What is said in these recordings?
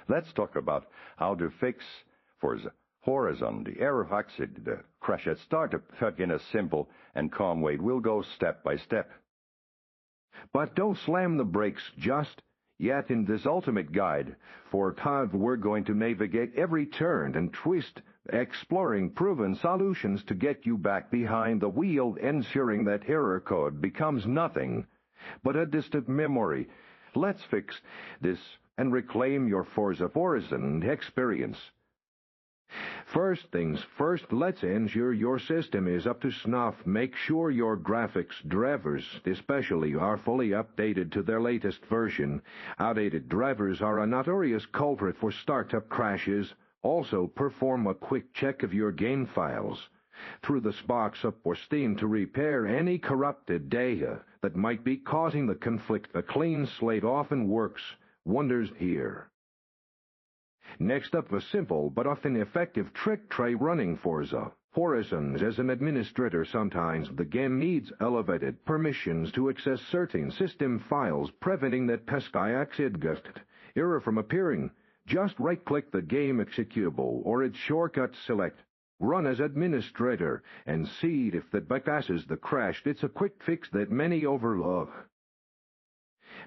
Let's talk about how to fix Forza Horizon the error exit the crash at startup in a simple and calm way. We'll go step by step. But don't slam the brakes just yet. In this ultimate guide for code, we're going to navigate every turn and twist, exploring proven solutions to get you back behind the wheel, ensuring that error code becomes nothing but a distant memory. Let's fix this and reclaim your Forza Horizon experience. First things first, let's ensure your system is up to snuff. Make sure your graphics drivers especially are fully updated to their latest version. Outdated drivers are a notorious culprit for startup crashes. Also, perform a quick check of your game files through the box up or Steam to repair any corrupted data that might be causing the conflict. A clean slate often works wonders here. Next up, a simple but often effective trick. Try running Forza Horizon as an administrator. Sometimes the game needs elevated permissions to access certain system files, preventing that pesky accident error from appearing. Just right-click the game executable or its shortcut, select Run as Administrator, and see if that bypasses the crash. It's a quick fix that many overlook.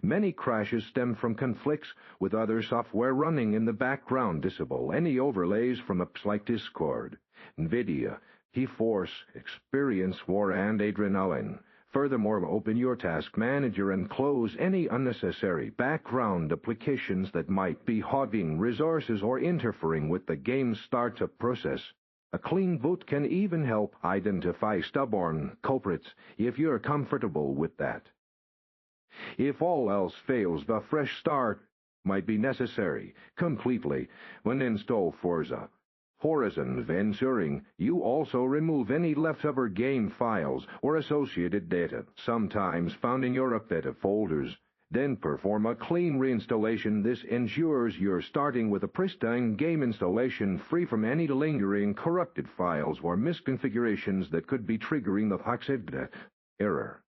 Many crashes stem from conflicts with other software running in the background. Disable any overlays from apps like Discord, NVIDIA, GeForce, Experience War, and Adrenaline. Furthermore, open your task manager and close any unnecessary background applications that might be hogging resources or interfering with the game's startup process. A clean boot can even help identify stubborn culprits if you're comfortable with that. If all else fails, the fresh start might be necessary completely when install Forza Horizon, ensuring you also remove any leftover game files or associated data, sometimes found in your updated folders. Then perform a clean reinstallation. This ensures you're starting with a pristine game installation, free from any lingering corrupted files or misconfigurations that could be triggering the accident error.